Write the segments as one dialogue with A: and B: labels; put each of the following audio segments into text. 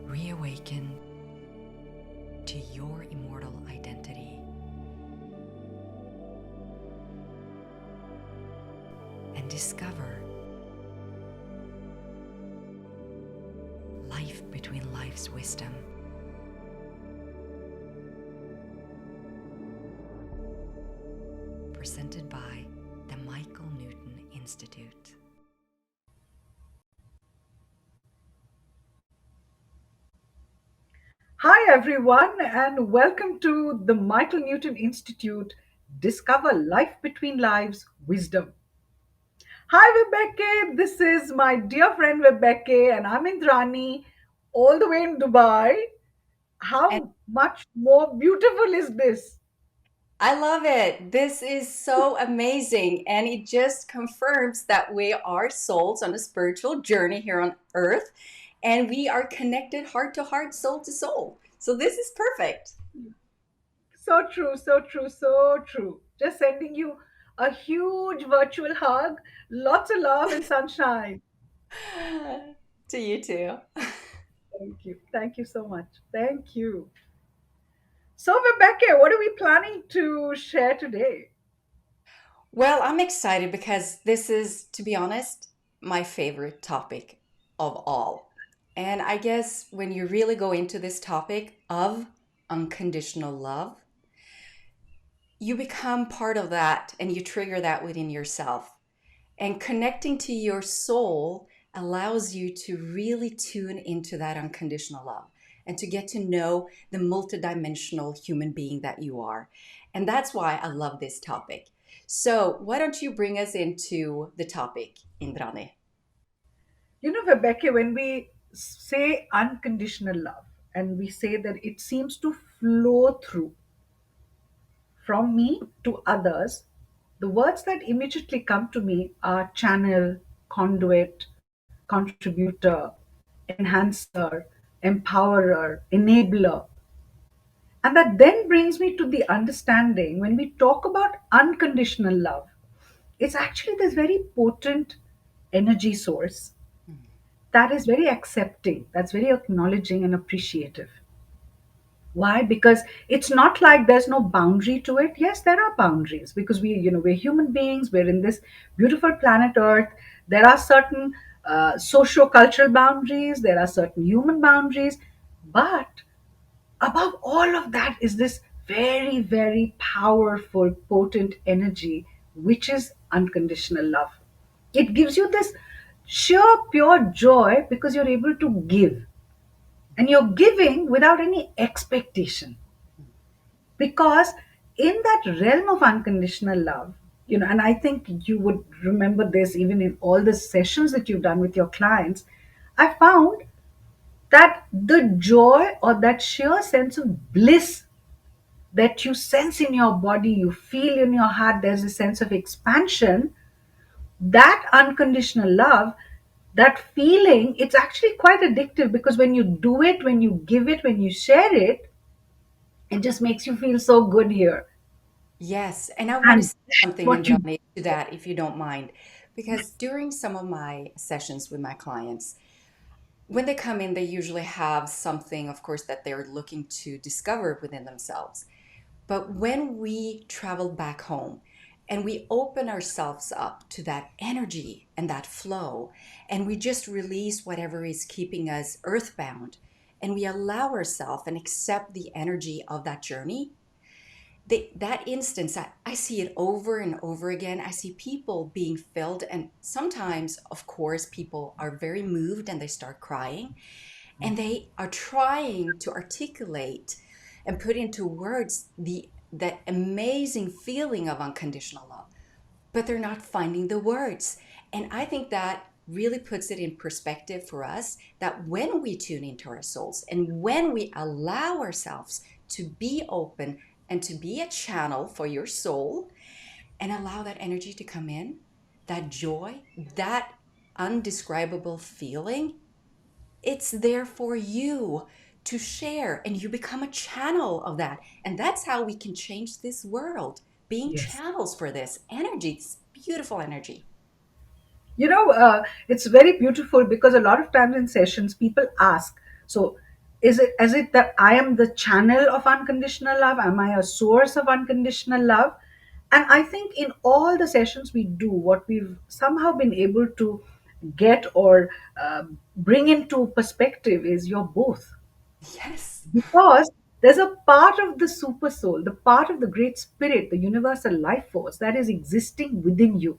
A: reawaken to your immortal identity and discover life between lives wisdom. Presented by the Michael Newton Institute.
B: Hi, everyone, and welcome to the Michael Newton Institute Discover Life Between Lives Wisdom. Hi, Vibecke. This is my dear friend Vibecke, and I'm Indrani, all the way in Dubai.
C: And
B: How much more beautiful is this?
C: I love it. This is so amazing. And it just confirms that we are souls on a spiritual journey here on earth. And we are connected heart to heart, soul to soul. So this is perfect.
B: So true, so true, so true. Just sending you a huge virtual hug, lots of love and sunshine.
C: To you too.
B: Thank you. Thank you so much. Thank you. So, Rebecca, what are we planning to share today?
C: Well, I'm excited because this is, to be honest, my favorite topic of all. And I guess when you really go into this topic of unconditional love, you become part of that and you trigger that within yourself. And connecting to your soul allows you to really tune into that unconditional love and to get to know the multidimensional human being that you are. And that's why I love this topic. So, why don't you bring us into the topic, Indrani?
B: You know, Rebecca, when we say unconditional love and we say that it seems to flow through from me to others, the words that immediately come to me are channel, conduit, contributor, enhancer, empowerer, enabler. And that then brings me to the understanding when we talk about unconditional love, it's actually this very potent energy source that is very accepting, that's very acknowledging and appreciative. Why? Because it's not like there's no boundary to it. Yes, there are boundaries because we're human beings. We're in this beautiful planet Earth. There are certain socio-cultural boundaries. There are certain human boundaries, but above all of that is this very, very powerful, potent energy, which is unconditional love. It gives you this sheer, pure joy because you're able to give. And you're giving without any expectation. Because in that realm of unconditional love, and I think you would remember this even in all the sessions that you've done with your clients, I found that the joy or that sheer sense of bliss that you sense in your body, you feel in your heart, there's a sense of expansion, that unconditional love, that feeling, it's actually quite addictive because when you do it, when you give it, when you share it, it just makes you feel so good here.
C: Yes, and I want to
B: And
C: say
B: that's
C: something,
B: what you
C: Indrani, to that, if you don't mind, because during some of my sessions with my clients, when they come in, they usually have something, of course, that they're looking to discover within themselves. But when we travel back home and we open ourselves up to that energy and that flow, and we just release whatever is keeping us earthbound, and we allow ourselves and accept the energy of that journey, that instance, I see it over and over again. I see people being filled, and sometimes, of course, people are very moved and they start crying and they are trying to articulate and put into words that amazing feeling of unconditional love, but they're not finding the words. And I think that really puts it in perspective for us that when we tune into our souls and when we allow ourselves to be open and to be a channel for your soul and allow that energy to come in, that joy, that undescribable feeling, it's there for you to share and you become a channel of that. And that's how we can change this world, being
B: Yes.
C: channels for this energy, this beautiful energy.
B: It's very beautiful because a lot of times in sessions, people ask, so Is it, is it that I am the channel of unconditional love? Am I a source of unconditional love? And I think in all the sessions we do, what we've somehow been able to get or bring into perspective is you're both.
C: Yes.
B: Because there's a part of the super soul, the part of the great spirit, the universal life force that is existing within you.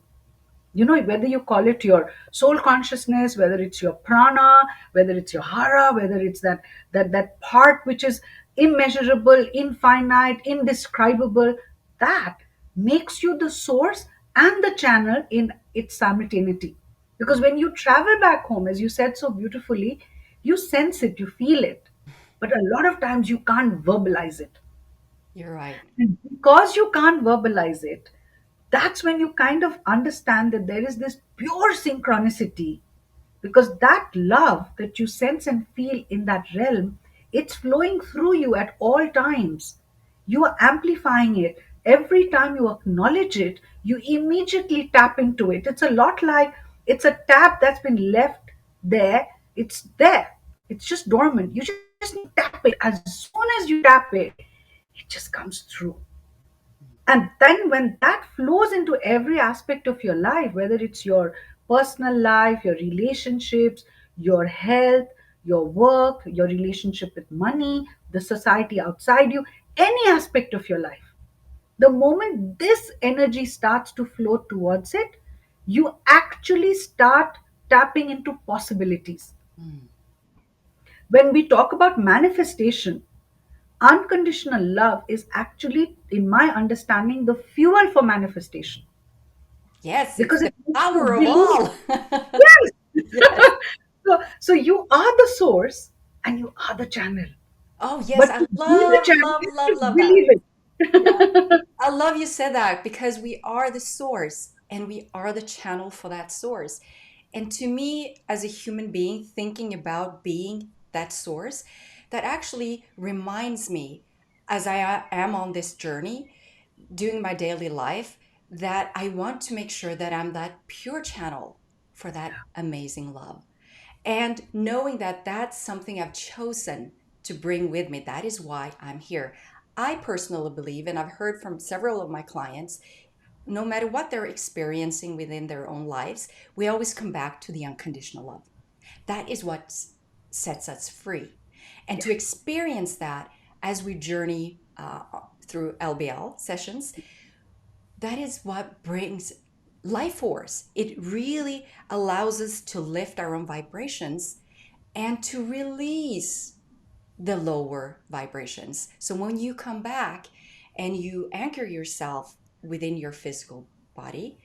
B: You know, whether you call it your soul consciousness, whether it's your prana, whether it's your hara, whether it's that part which is immeasurable, infinite, indescribable, that makes you the source and the channel in its simultaneity. Because when you travel back home, as you said so beautifully, you sense it, you feel it, but a lot of times you can't verbalize it.
C: You're right.
B: And because you can't verbalize it, that's when you kind of understand that there is this pure synchronicity, because that love that you sense and feel in that realm, it's flowing through you at all times. You are amplifying it. Every time you acknowledge it, you immediately tap into it. It's a lot like it's a tap that's been left there. It's there. It's just dormant. You just need to tap it. As soon as you tap it, it just comes through. And then when that flows into every aspect of your life, whether it's your personal life, your relationships, your health, your work, your relationship with money, the society outside you, any aspect of your life, the moment this energy starts to flow towards it, you actually start tapping into possibilities.
C: Mm.
B: When we talk about manifestation, unconditional love is actually, in my understanding, the fuel for manifestation,
C: Yes, it's
B: because
C: the
B: it makes you
C: power of
B: believe.
C: all.
B: Yes.
C: Yes.
B: So you are the source and you are the channel.
C: Oh, yes.
B: But
C: I
B: to be the
C: love,
B: channel,
C: love,
B: you
C: love,
B: have to
C: love that.
B: believe it.
C: Yeah. I love you said that because we are the source and we are the channel for that source. And to me, as a human being, thinking about being that source, that actually reminds me, as I am on this journey, doing my daily life, that I want to make sure that I'm that pure channel for that amazing love. And knowing that that's something I've chosen to bring with me, that is why I'm here. I personally believe, and I've heard from several of my clients, no matter what they're experiencing within their own lives, we always come back to the unconditional love. That is what sets us free. And to
B: Yes,
C: experience that as we journey through LBL sessions, that is what brings life force. It really allows us to lift our own vibrations and to release the lower vibrations. So when you come back and you anchor yourself within your physical body,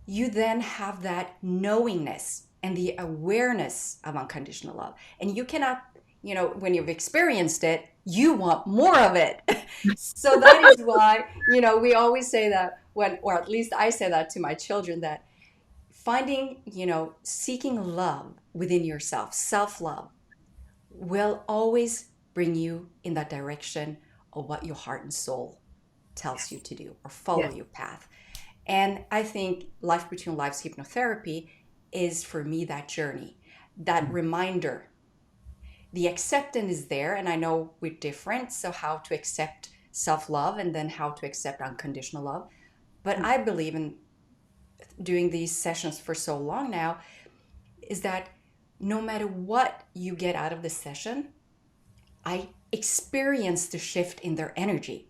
C: you then have that knowingness and the awareness of unconditional love. And you cannot, when you've experienced it, you want more of it. So that is why, we always say that when, or at least I say that to my children, that finding, seeking love within yourself, self love, will always bring you in that direction of what your heart and soul tells you to do or follow
B: yes.
C: your path. And I think Life Between Lives hypnotherapy is for me that journey, that reminder. The acceptance is there, and I know we're different. So, how to accept self love and then how to accept unconditional love. But I believe in doing these sessions for so long now is that no matter what you get out of the session, I experience the shift in their energy,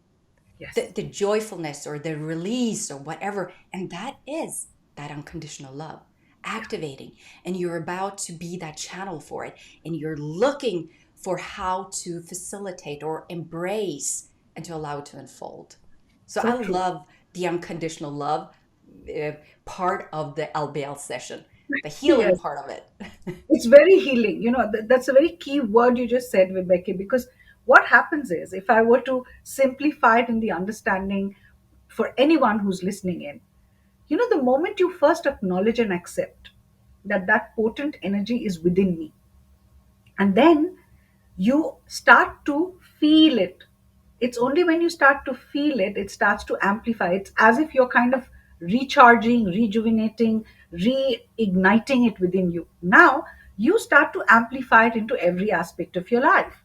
C: the,
B: Yes.
C: the joyfulness or the release or whatever. And that is that unconditional love activating. And you're about to be that channel for it. And you're looking for how to facilitate or embrace and to allow it to unfold. So
B: So
C: I
B: true.
C: love the unconditional love uh, part of the LBL session, the healing
B: Yes.
C: part of it.
B: It's very healing. That's a very key word you just said, Vibeke, because what happens is, if I were to simplify it in the understanding for anyone who's listening in, the moment you first acknowledge and accept that that potent energy is within me, and then you start to feel it. It's only when you start to feel it, it starts to amplify. It's as if you're kind of recharging, rejuvenating, reigniting it within you. Now you start to amplify it into every aspect of your life.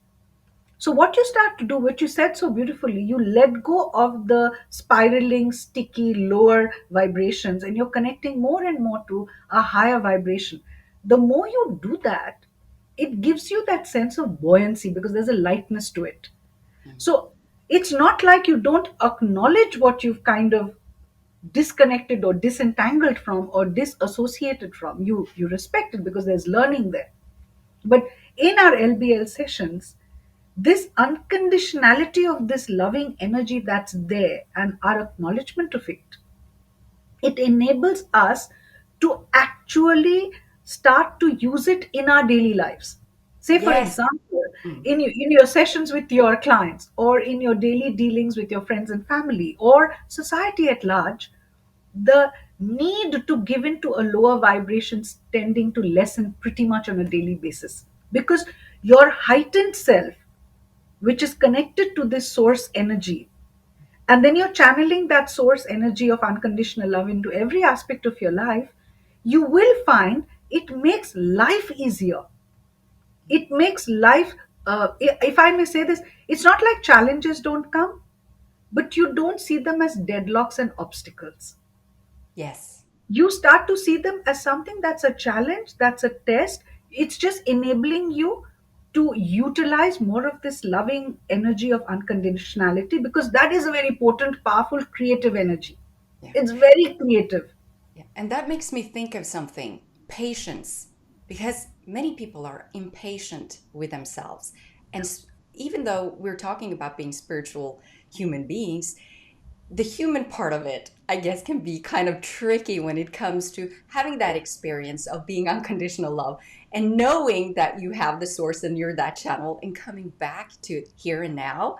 B: So what you start to do, what you said so beautifully, you let go of the spiraling, sticky, lower vibrations, and you're connecting more and more to a higher vibration. The more you do that, it gives you that sense of buoyancy because there's a lightness to it.
C: Mm.
B: So it's not like you don't acknowledge what you've kind of disconnected or disentangled from or disassociated from. You respect it because there's learning there. But in our LBL sessions, this unconditionality of this loving energy that's there and our acknowledgement of it enables us to actually start to use it in our daily lives. Say for
C: Yes.
B: example,
C: Mm.
B: in your sessions with your clients or in your daily dealings with your friends and family or society at large, the need to give in to a lower vibrations tending to lessen pretty much on a daily basis because your heightened self, which is connected to this source energy, and then you're channeling that source energy of unconditional love into every aspect of your life, you will find it makes life easier. It makes life, if I may say this, it's not like challenges don't come, but you don't see them as deadlocks and obstacles.
C: Yes.
B: You start to see them as something that's a challenge, that's a test. It's just enabling you to utilize more of this loving energy of unconditionality because that is a very potent, powerful, creative energy.
C: Yeah.
B: It's very creative.
C: Yeah. And that makes me think of something, patience, because many people are impatient with themselves. And even though we're talking about being spiritual human beings, the human part of it, I guess, can be kind of tricky when it comes to having that experience of being unconditional love and knowing that you have the source and you're that channel and coming back to here and now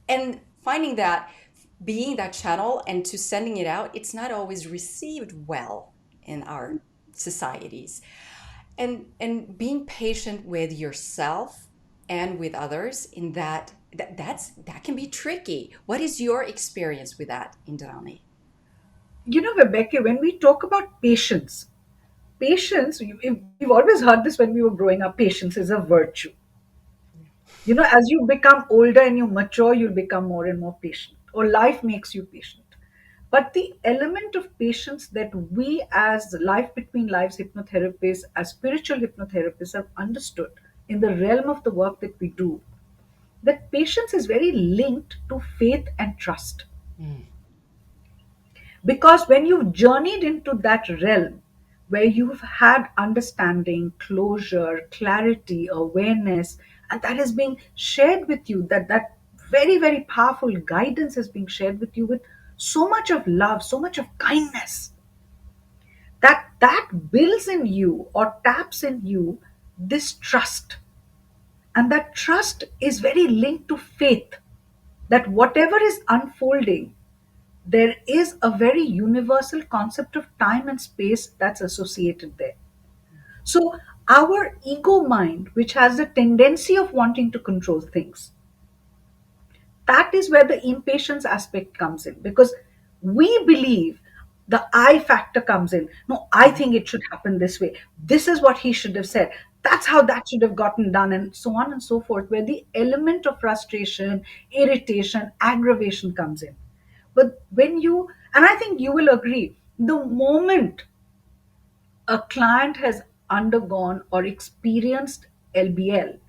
C: and finding that being that channel and to sending it out, it's not always received well in our societies. And being patient with yourself and with others in that can be tricky. What is your experience with that, Indrani?
B: Vibecke, when we talk about patience, we've always heard this when we were growing up, patience is a virtue. As you become older and you mature, you'll become more and more patient, or life makes you patient. But the element of patience that we, as life between lives hypnotherapists, as spiritual hypnotherapists, have understood in the realm of the work that we do, that patience is very linked to faith and trust.
C: Mm.
B: Because when you've journeyed into that realm where you've had understanding, closure, clarity, awareness, and that is being shared with you, that very, very powerful guidance is being shared with you with so much of love, so much of kindness, that builds in you or taps in you this trust. And that trust is very linked to faith that whatever is unfolding, there is a very universal concept of time and space that's associated there. So, our ego mind, which has the tendency of wanting to control things, that is where the impatience aspect comes in because we believe the I factor comes in. No, I think it should happen this way. This is what he should have said. That's how that should have gotten done, and so on and so forth, where the element of frustration, irritation, aggravation comes in. But and I think you will agree, the moment a client has undergone or experienced LBL,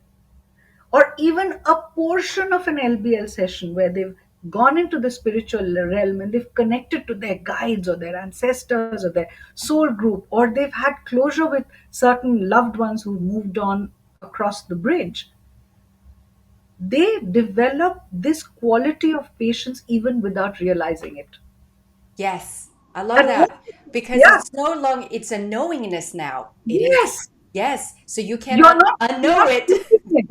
B: or even a portion of an LBL session where they've gone into the spiritual realm and they've connected to their guides or their ancestors or their soul group, or they've had closure with certain loved ones who moved on across the bridge, they develop this quality of patience even without realizing it.
C: Yes, I love
B: And
C: that because
B: yeah,
C: it's no longer, it's a knowingness now. It is.
B: yes,
C: Yes, so you
B: you're
C: cannot
B: not you're
C: unknow
B: not
C: it.
B: thinking.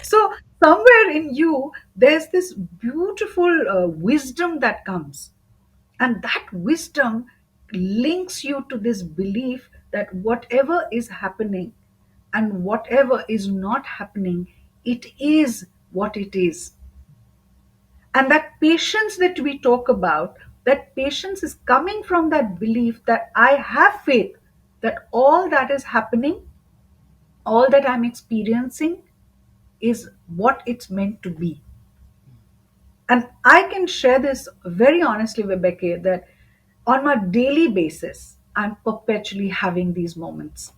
B: So somewhere in you, there's this beautiful wisdom that comes, and that wisdom links you to this belief that whatever is happening and whatever is not happening, it is what it is. And that patience that we talk about, that patience is coming from that belief that I have faith that all that is happening all that I'm experiencing is what it's meant to be. And I can share this very honestly, Vibeke, that on my daily basis, I'm perpetually having these moments.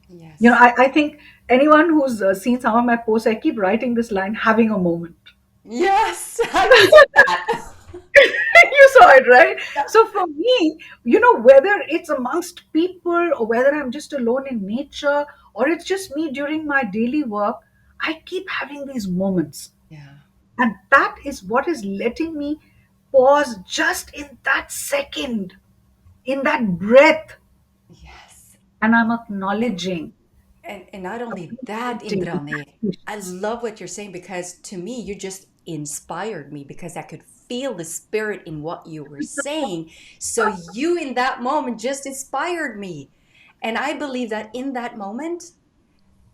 C: Yes.
B: I think anyone who's seen some of my posts, I keep writing this line, having a moment.
C: Yes, I've seen that.
B: You saw it, right?
C: Yeah.
B: So for me, whether it's amongst people or whether I'm just alone in nature or it's just me during my daily work, I keep having these moments.
C: Yeah.
B: And that is what is letting me pause just in that second, in that breath,
C: Yes.
B: and I'm
C: And
B: acknowledging,
C: and not only that,
B: appreciating, and
C: Indrani, I
B: patience.
C: love what you're saying because to me, you just inspired me because I could feel the spirit in what you were saying. So you in that moment just inspired me. And I believe that in that moment,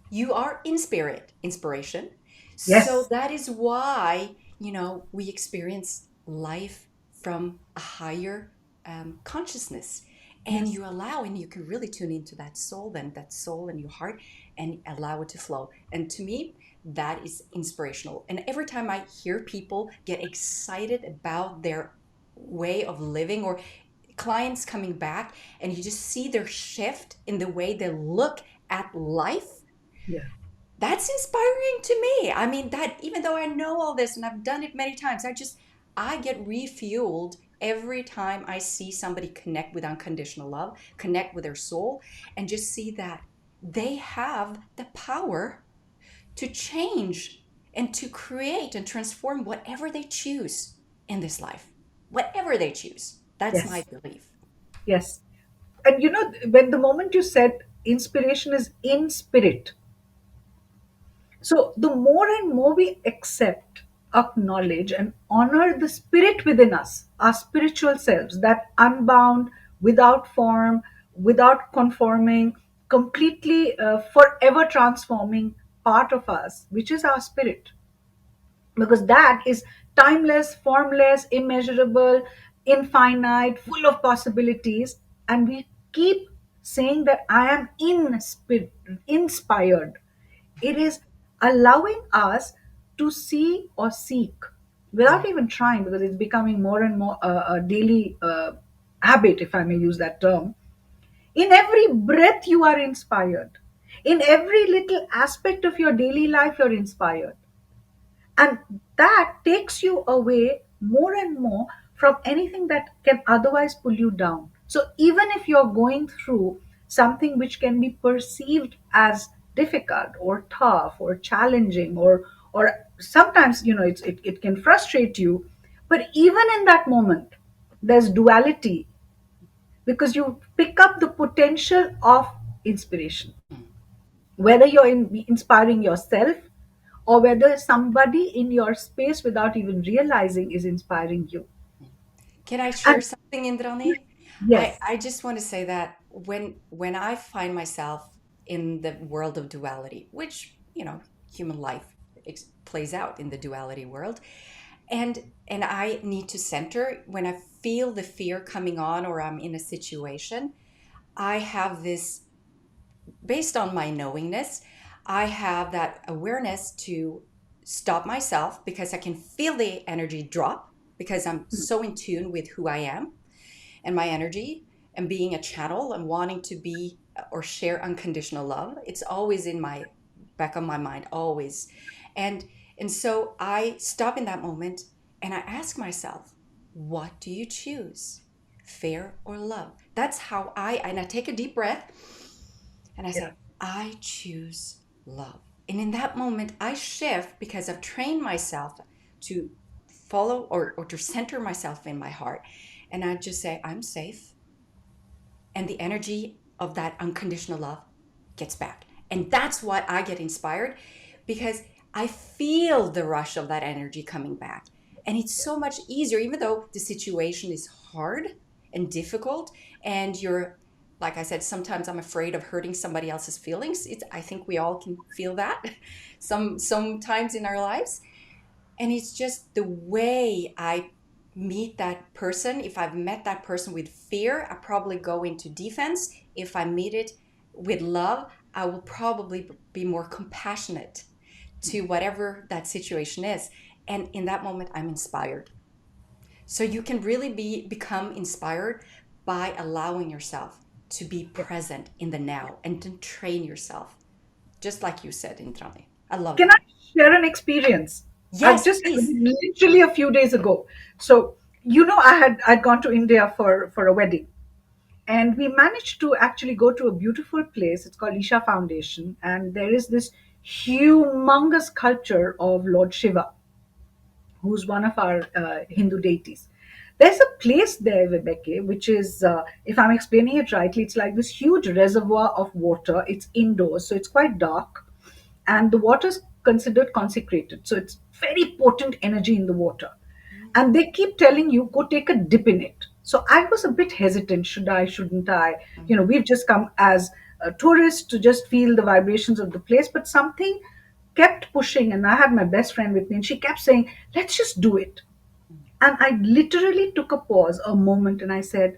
C: you are in spirit, inspiration. So
B: Yes,
C: that is why, we experience life from a higher consciousness. And
B: yes,
C: you allow, and you can really tune into that soul, then that soul in your heart, and allow it to flow. And to me, that is inspirational. And every time I hear people get excited about their way of living or clients coming back, and you just see their shift in the way they look at life,
B: yeah,
C: that's inspiring to me. I mean, that even though I know all this and I've done it many times, I get refueled every time I see somebody connect with unconditional love, connect with their soul, and just see that they have the power to change and to create and transform whatever they choose in this life. Whatever they choose. That's my
B: yes,
C: belief.
B: yes. And when the moment you said inspiration is in spirit, so the more and more we accept, acknowledge, and honor the spirit within us, our spiritual selves, that unbound, without form, without conforming, completely forever transforming part of us, which is our spirit, because that is timeless, formless, immeasurable, infinite, full of possibilities. And we keep saying that I am inspired. It is allowing us to see or seek
C: Mm,
B: without even trying, because it's becoming more and more a daily habit, if I may use that term. In every breath, you are inspired. In every little aspect of your daily life, you're inspired. And that takes you away more and more from anything that can otherwise pull you down. So even if you're going through something which can be perceived as difficult or tough or challenging, or sometimes it can frustrate you, but even in that moment there's duality, because you pick up the potential of inspiration,
C: mm.
B: whether you're inspiring yourself or whether somebody in your space without even realizing is inspiring you.
C: Can I share
B: And
C: something, Indrani? I,
B: yes,
C: I just want to say that when I find myself in the world of duality, which, human life plays out in the duality world, and and I need to center when I feel the fear coming on or I'm in a situation, I have this based on my knowingness, I have that awareness to stop myself because I can feel the energy drop because I'm so in tune with who I am and my energy and being a channel and wanting to be or share unconditional love. It's always in my back of my mind, always. And and so I stop in that moment and I ask myself, what do you choose? Fear or love? That's how I take a deep breath and I
B: yeah,
C: say, I choose love. And in that moment, I shift because I've trained myself to follow or to center myself in my heart. And I just say, I'm safe. And the energy of that unconditional love gets back. And that's why I get inspired because I feel the rush of that energy coming back. And it's so much easier, even though the situation is hard and difficult. And you're, like I said, sometimes I'm afraid of hurting somebody else's feelings. I think we all can feel that sometimes in our lives. And it's just the way I meet that person. If I've met that person with fear, I probably go into defense. If I meet it with love, I will probably be more compassionate to whatever that situation is. And in that moment, I'm inspired. So you can really become inspired by allowing yourself to be
B: Yeah.
C: present in the now and to train yourself, just like you said, Indrani. I love
B: Can I
C: that.
B: share an experience? I've
C: Yes,
B: just had
C: please.
B: it literally a few days ago. So, I'd gone to India for a wedding, and we managed to actually go to a beautiful place. It's called Isha Foundation, and there is this humongous sculpture of Lord Shiva, who's one of our Hindu deities. There's a place there, Vibeke, which is, if I'm explaining it rightly, it's like this huge reservoir of water. It's indoors, so it's quite dark, and the water is considered consecrated. So it's very potent energy in the water. And they keep telling you, go take a dip in it. So I was a bit hesitant. Should I, shouldn't I? We've just come as tourists to just feel the vibrations of the place, but something kept pushing. And I had my best friend with me, and she kept saying, let's just do it. And I literally took a pause, a moment, and I said,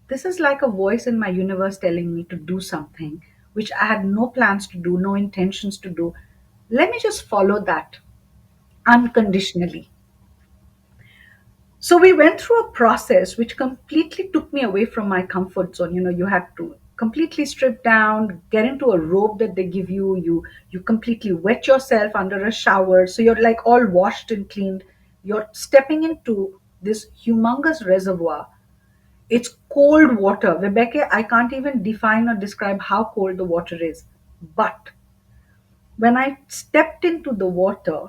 B: this is like a voice in my universe telling me to do something which I had no plans to do, no intentions to do. Let me just follow that unconditionally. So we went through a process which completely took me away from my comfort zone. You had to completely strip down, get into a robe that they give you. You completely wet yourself under a shower, so you're like all washed and cleaned. You're stepping into this humongous reservoir. It's cold water. Rebecca, I can't even define or describe how cold the water is. But when I stepped into the water,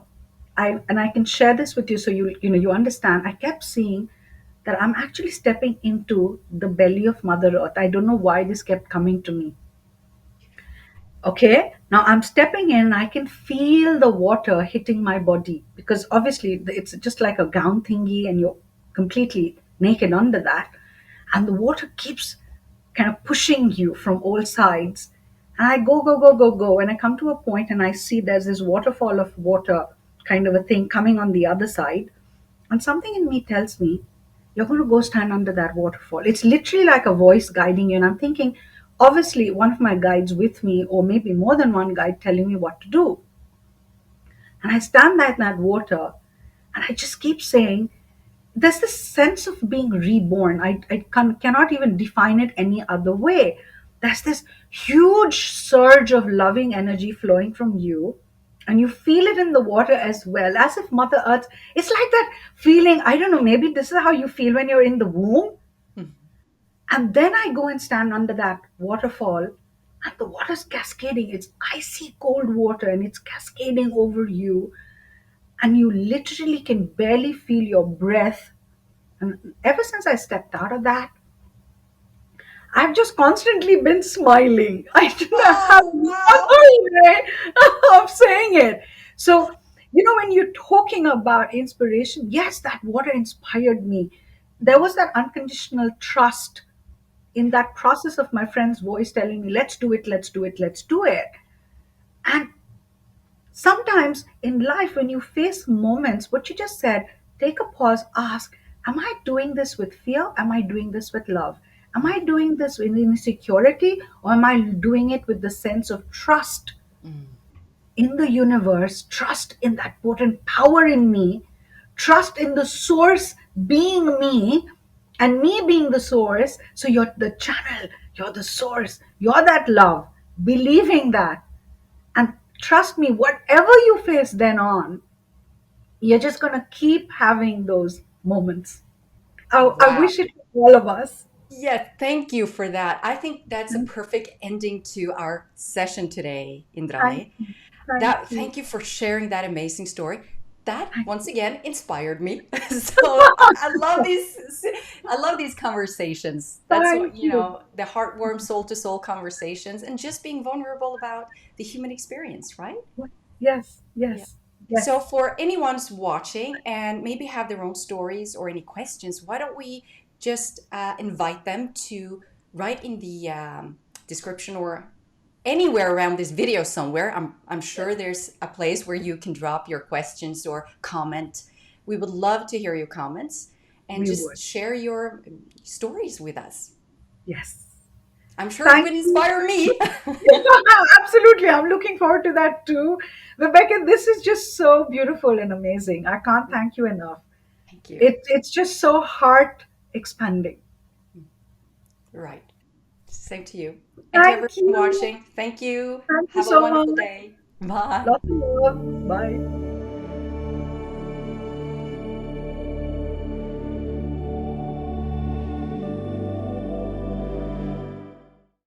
B: I can share this with you so you understand. I kept seeing that I'm actually stepping into the belly of Mother Earth. I don't know why this kept coming to me. Okay, now I'm stepping in. I can feel the water hitting my body because obviously it's just like a gown thingy, and you're completely naked under that, and the water keeps kind of pushing you from all sides. And I go, go, go, go, go, and I come to a point, and I see there's this waterfall of water kind of a thing coming on the other side, and something in me tells me, you're going to go stand under that waterfall. It's literally like a voice guiding you. And I'm thinking, obviously, one of my guides with me, or maybe more than one guide telling me what to do. And I stand there in that water, and I just keep saying, there's this sense of being reborn. Cannot even define it any other way. There's this huge surge of loving energy flowing from you, and you feel it in the water as well, as if Mother Earth. It's like that feeling. I don't know. Maybe this is how you feel when you're in the womb.
C: Mhm.
B: And then I go and stand under that waterfall, and the water's cascading. It's icy cold water, and it's cascading over you, and you literally can barely feel your breath. And ever since I stepped out of that, I've just constantly been smiling. I don't have
C: Oh,
B: no
C: wow.
B: other way of saying it. So, when you're talking about inspiration, yes, that water inspired me. There was that unconditional trust in that process of my friend's voice telling me, let's do it, let's do it, let's do it. And sometimes in life, when you face moments, what you just said, take a pause, ask, am I doing this with fear? Am I doing this with love? Am I doing this with insecurity? Or am I doing it with the sense of trust
C: Mm.
B: in the universe, trust in that potent power in me, trust in the source being me, and me being the source? So you're the channel, you're the source, you're that love, believing that. And trust me, whatever you face then on, you're just going to keep having those moments. I
C: Wow.
B: wish it for all of us.
C: Yeah, thank you for that. I think that's a perfect ending to our session today,
B: Thank
C: Indrani.
B: you. Thank
C: That
B: you.
C: thank you for sharing that amazing story. That
B: Thank
C: once again inspired me. So I love these. I love these conversations. That's what
B: Thank you.
C: the heartwarm, soul to soul conversations, and just being vulnerable about the human experience, right?
B: Yes,
C: Yeah.
B: yes,
C: So
B: yes.
C: for anyone's watching and maybe have their own stories or any questions, why don't we just invite them to write in the description or anywhere around this video somewhere. I'm sure there's a place where you can drop your questions or comment. We would love to hear your comments and
B: We
C: just
B: would.
C: share your stories with us.
B: Yes.
C: I'm sure it
B: Thank
C: would
B: you.
C: inspire me.
B: Absolutely. I'm looking forward to that too. Rebecca, this is just so beautiful and amazing. I can't thank you enough.
C: Thank you.
B: It's just so heart expanding.
C: Right. Same to you. And to everyone
B: Thank you.
C: watching, thank you.
B: Thank you
C: Have a
B: so
C: wonderful
B: much.
C: day. Bye.
B: Lots of love. Bye.